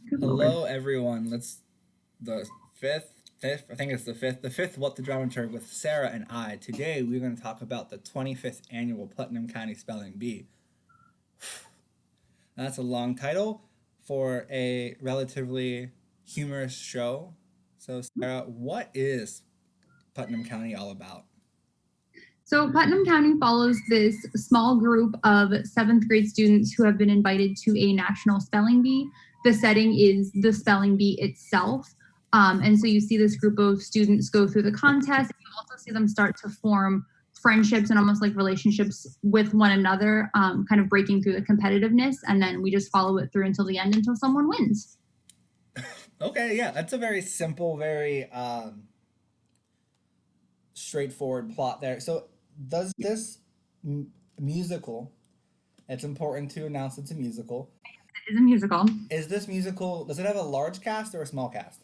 Good Lord. Hello, everyone. Let's the fifth. I think it's the fifth. What the Dramaturg with Sarah and I. Today we're going to talk about the 25th annual Putnam County Spelling Bee. That's a long title for a relatively humorous show. So, Sarah, what is Putnam County all about? So Putnam County follows this small group of seventh grade students who have been invited to a national spelling bee. The setting is the spelling bee itself. And so you see this group of students go through the contest. You also see them start to form friendships and almost like relationships with one another, kind of breaking through the competitiveness. And then we just follow it through until the end until someone wins. Okay, yeah, that's a very simple, very straightforward plot there. So, does this musical? It's important to announce it's a musical. It is a musical. Is this musical? Does it have a large cast or a small cast?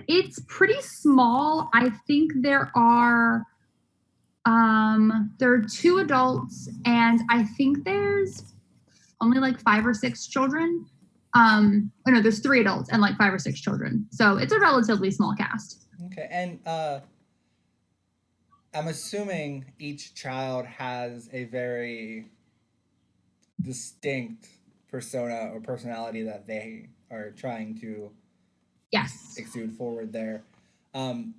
It's pretty small. I think there are two adults, and I think there's only like five or six children. Oh no, there's three adults and like five or six children. So it's a relatively small cast. Okay, and I'm assuming each child has a very distinct persona or personality that they are trying to Yes. exude forward there. Um,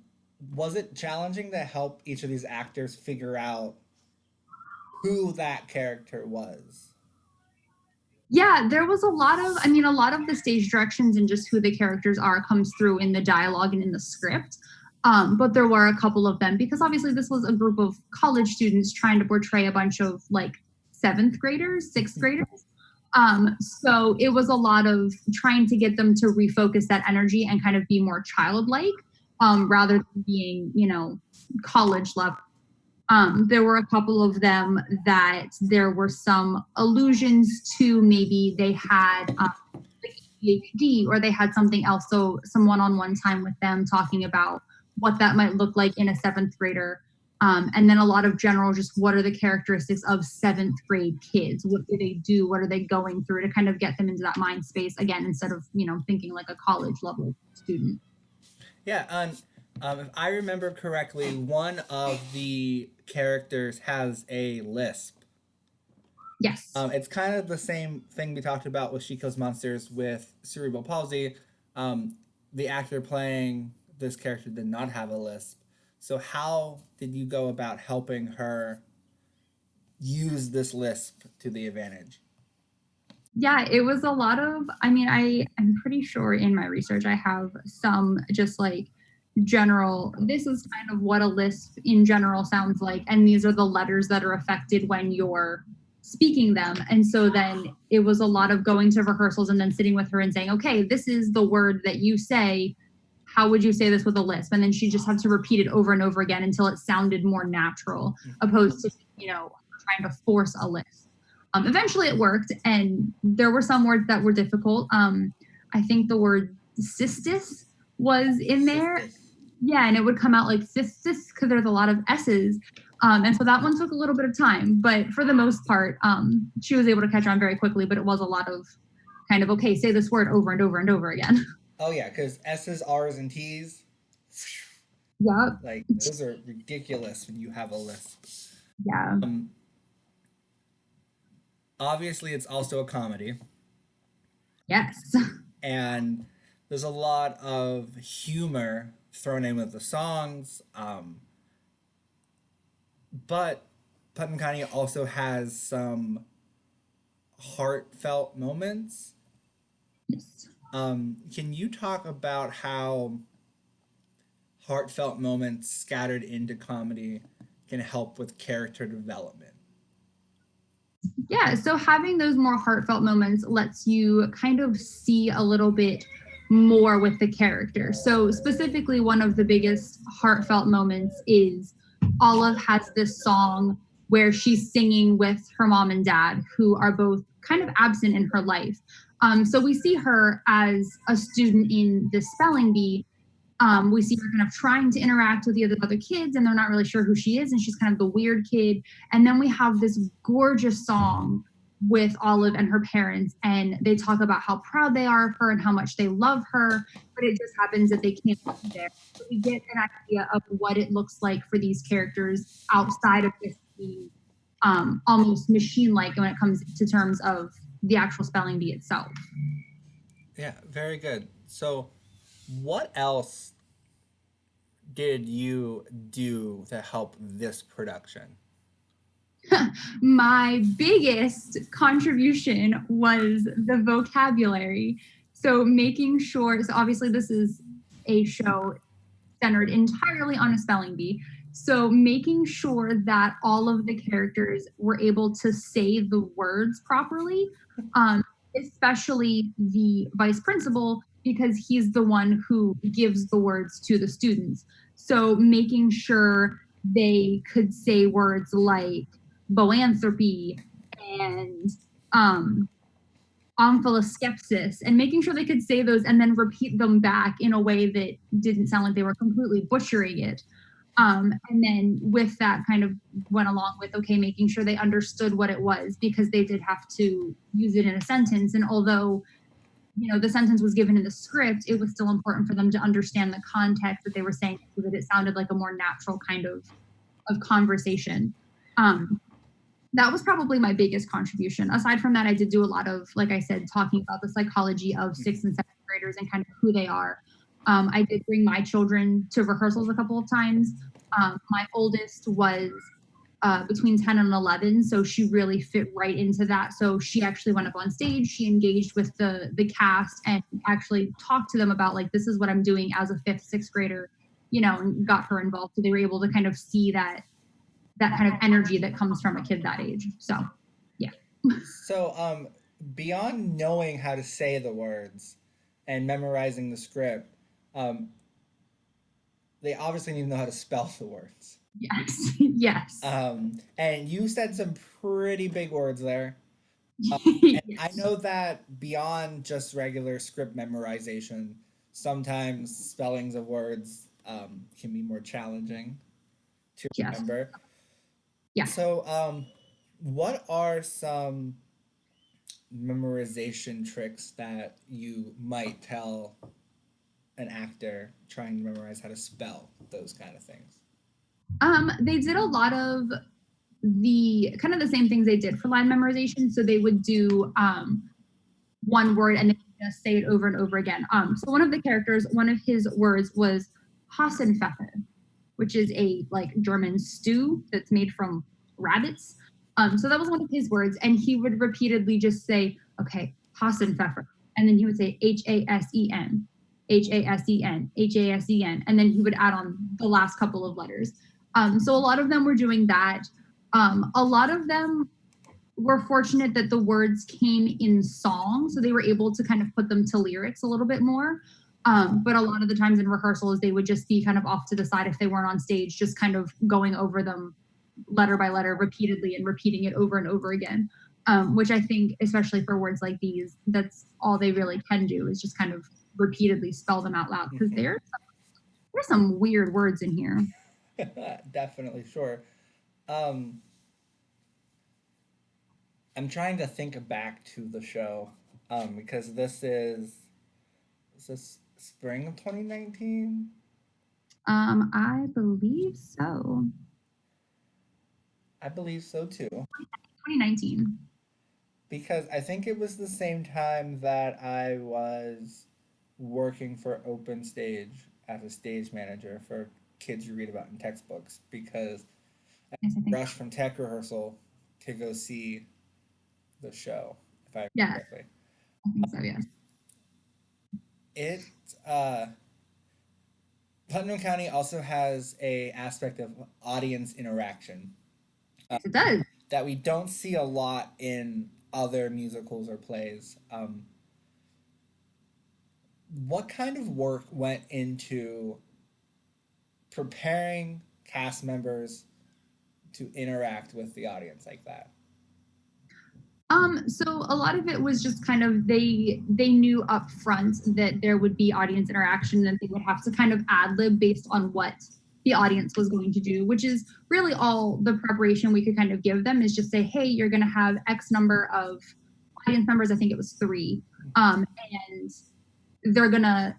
was it challenging to help each of these actors figure out who that character was? Yeah, there was a lot of the stage directions and just who the characters are comes through in the dialogue and in the script. But there were a couple of them because obviously this was a group of college students trying to portray a bunch of like seventh graders, sixth graders. So it was a lot of trying to get them to refocus that energy and kind of be more childlike, rather than being, college level. There were a couple of them that there were some allusions to maybe they had like ADHD or they had something else. So some one-on-one time with them talking about what that might look like in a seventh grader. And then a lot of general, just what are the characteristics of seventh grade kids? What do they do? What are they going through to kind of get them into that mind space again, instead of, thinking like a college level student. Yeah, if I remember correctly, one of the characters has a lisp. Yes. It's kind of the same thing we talked about with Chico's Monsters with cerebral palsy. The actor playing this character did not have a lisp. So, how did you go about helping her use this lisp to the advantage? Yeah, it was a lot of, I'm pretty sure in my research I have some just like general, this is kind of what a lisp in general sounds like. And these are the letters that are affected when you're speaking them. And so then it was a lot of going to rehearsals and then sitting with her and saying, okay, this is the word that you say. How would you say this with a lisp? And then she just had to repeat it over and over again until it sounded more natural, opposed to, trying to force a lisp. Eventually it worked, and there were some words that were difficult. I think the word cystis was in there. Yeah, and it would come out like cystis because there's a lot of S's. And so that one took a little bit of time, but for the most part, she was able to catch on very quickly, but it was a lot of kind of, okay, say this word over and over and over again. Oh, yeah, because S's, R's, and T's, Yep. like, those are ridiculous when you have a lisp. Yeah. Um, Obviously, it's also a comedy, Yes. and there's a lot of humor thrown in with the songs. But Putnam County also has some heartfelt moments. Yes. Can you talk about how heartfelt moments scattered into comedy can help with character development? Yeah, so having those more heartfelt moments lets you kind of see a little bit more with the character. So, specifically, one of the biggest heartfelt moments is Olive has this song where she's singing with her mom and dad, who are both kind of absent in her life. So, we see her as a student in the spelling bee. We see her kind of trying to interact with the other kids, and they're not really sure who she is, and she's kind of the weird kid. And then we have this gorgeous song with Olive and her parents, and they talk about how proud they are of her and how much they love her, but it just happens that they can't be there. So we get an idea of what it looks like for these characters outside of this being almost machine-like when it comes to terms of the actual spelling bee itself. Yeah, very good. So, what else did you do to help this production? My biggest contribution was the vocabulary. So making sure, so obviously this is a show centered entirely on a spelling bee. So making sure that all of the characters were able to say the words properly, um, especially the vice principal, because he's the one who gives the words to the students. So making sure they could say words like boanthropy and um, omphaloskepsis, and making sure they could say those and then repeat them back in a way that didn't sound like they were completely butchering it. And then with that kind of went along with, okay, making sure they understood what it was, because they did have to use it in a sentence. And although, you know, the sentence was given in the script, it was still important for them to understand the context that they were saying so that it sounded like a more natural kind of conversation. Um, that was probably my biggest contribution. Aside from that, I did do a lot of, like I said, talking about the psychology of sixth and seventh graders and kind of who they are. I did bring my children to rehearsals a couple of times. My oldest was between 10 and 11, so she really fit right into that. So she actually went up on stage, she engaged with the cast and actually talked to them about, like, this is what I'm doing as a fifth, sixth grader, you know, and got her involved. So they were able to kind of see that kind of energy that comes from a kid that age. So, yeah. So, beyond knowing how to say the words and memorizing the script, um, they obviously need to know how to spell the words. Yes. Yes. And you said some pretty big words there. And I Yes. know that beyond just regular script memorization, sometimes spellings of words can be more challenging to Yes. remember. Yeah. So, what are some memorization tricks that you might tell an actor trying to memorize how to spell those kind of things? They did a lot of the kind of the same things they did for line memorization. So they would do one word and then just say it over and over again. So one of the characters, one of his words was Hassenpfeffer, which is a like German stew that's made from rabbits. So that was one of his words, and he would repeatedly just say, "Okay, Hassenpfeffer," and then he would say Hasen, Hasen, Hasen, and then he would add on the last couple of letters. So a lot of them were doing that. A lot of them were fortunate that the words came in song, so they were able to kind of put them to lyrics a little bit more. But a lot of the times in rehearsals, they would just be kind of off to the side if they weren't on stage, just kind of going over them letter by letter repeatedly and repeating it over and over again. Which I think, especially for words like these, that's all they really can do is just kind of repeatedly spell them out loud, because there's some weird words in here. Definitely, sure. Um, I'm trying to think back to the show because is this spring of 2019? I believe so. I believe so too. 2019. Because I think it was the same time that I was working for Open Stage as a stage manager for kids you read about in textbooks. Because I Yes, I think so. rushed from tech rehearsal to go see the show, if I remember Yeah, correctly. I think so. Yes. It uh, Putnam County also has a aspect of audience interaction Yes, it does. that we don't see a lot in other musicals or plays. What kind of work went into preparing cast members to interact with the audience like that? So a lot of it was just kind of they knew up front that there would be audience interaction, and they would have to kind of ad lib based on what the audience was going to do, which is really all the preparation we could kind of give them, is just say, hey, you're going to have X number of audience members. I think it was 3. And they're going to,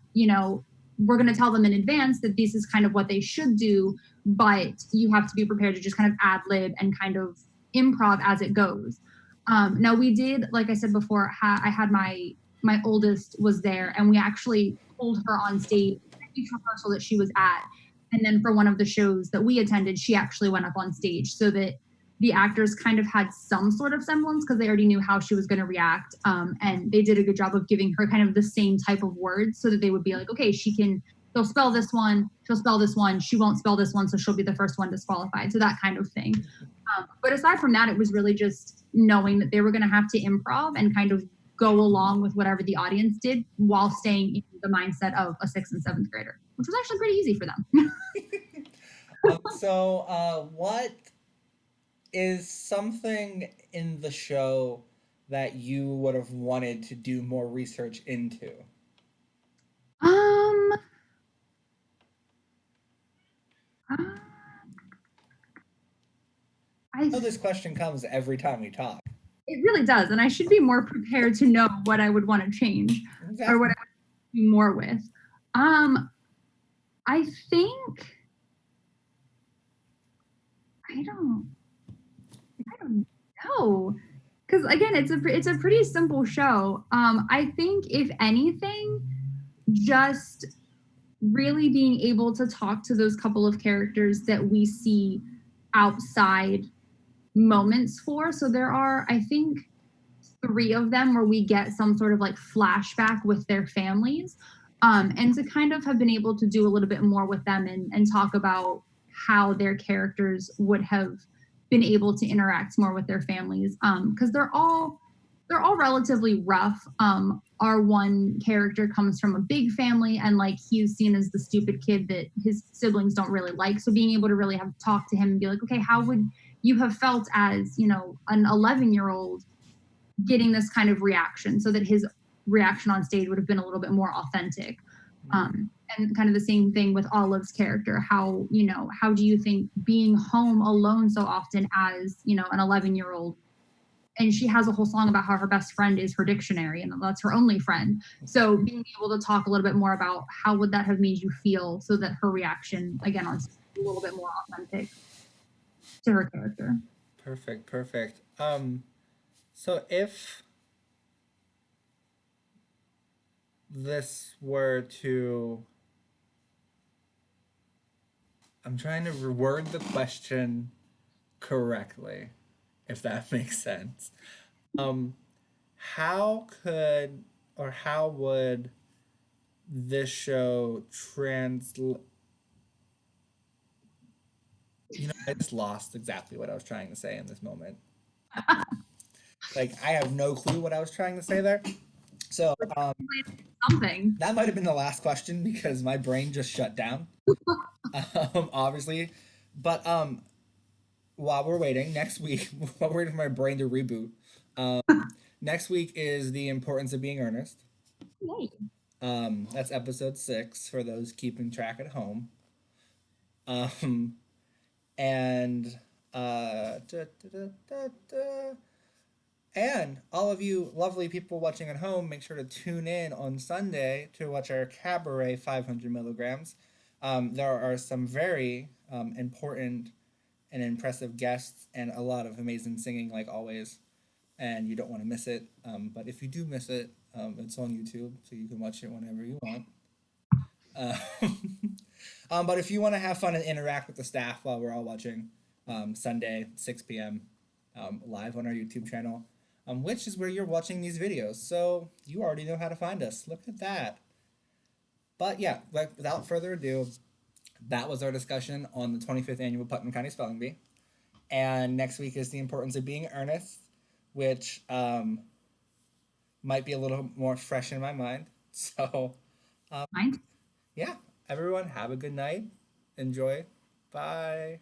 we're going to tell them in advance that this is kind of what they should do, but you have to be prepared to just kind of ad lib and kind of improv as it goes. Now we did, like I said before, I had my oldest was there, and we actually pulled her on stage at each rehearsal that she was at. And then for one of the shows that we attended, she actually went up on stage so that the actors kind of had some sort of semblance, because they already knew how she was going to react. And they did a good job of giving her kind of the same type of words so that they would be like, okay, she'll spell this one, she'll spell this one, she won't spell this one, so she'll be the first one disqualified. So that kind of thing. But aside from that, it was really just knowing that they were going to have to improv and kind of go along with whatever the audience did while staying in the mindset of a 6th and 7th grader, which was actually pretty easy for them. What is something in the show that you would have wanted to do more research into? Um, uh, I I know this question comes every time we talk. It really does, and I should be more prepared to know what I would want to change or what I would do more with. I think I don't I don't know, because again, it's a pretty simple show. I think if anything, just really being able to talk to those couple of characters that we see outside moments for. So there are, I think, 3 of them where we get some sort of like flashback with their families. And to kind of have been able to do a little bit more with them and talk about how their characters would have been able to interact more with their families, because they're all relatively rough. Our one character comes from a big family, and like he's seen as the stupid kid that his siblings don't really like. So being able to really have talk to him and be like, okay, how would you have felt as an 11-year-old getting this kind of reaction, so that his reaction on stage would have been a little bit more authentic. And kind of the same thing with Olive's character. How do you think being home alone so often as, an 11-year-old, and she has a whole song about how her best friend is her dictionary and that's her only friend. So being able to talk a little bit more about how would that have made you feel, so that her reaction again on stage is a little bit more authentic to her character. Perfect, perfect. So if this were to, I'm trying to reword the question correctly, if that makes sense. Um, how could or how would this show translate? I just lost exactly what I was trying to say in this moment. Like, I have no clue what I was trying to say there. So, Something. that might have been the last question because my brain just shut down. Obviously, but while we're waiting next week, while we're waiting for my brain to reboot, um, next week is the importance of being earnest. Yay. That's episode 6 for those keeping track at home. Um, and da, da, da, da. And all of you lovely people watching at home, make sure to tune in on Sunday to watch our Cabaret 500 milligrams. There are some very important and impressive guests and a lot of amazing singing, like always. And you don't want to miss it. But if you do miss it, it's on YouTube, so you can watch it whenever you want. Uh, but if you want to have fun and interact with the staff while we're all watching, Sunday, 6 p.m., live on our YouTube channel, which is where you're watching these videos. So you already know how to find us. Look at that. But yeah, without further ado, that was our discussion on the 25th annual Putnam County Spelling Bee. And next week is the importance of being earnest, which might be a little more fresh in my mind. So, Mind? yeah, everyone, have a good night. Enjoy. Bye.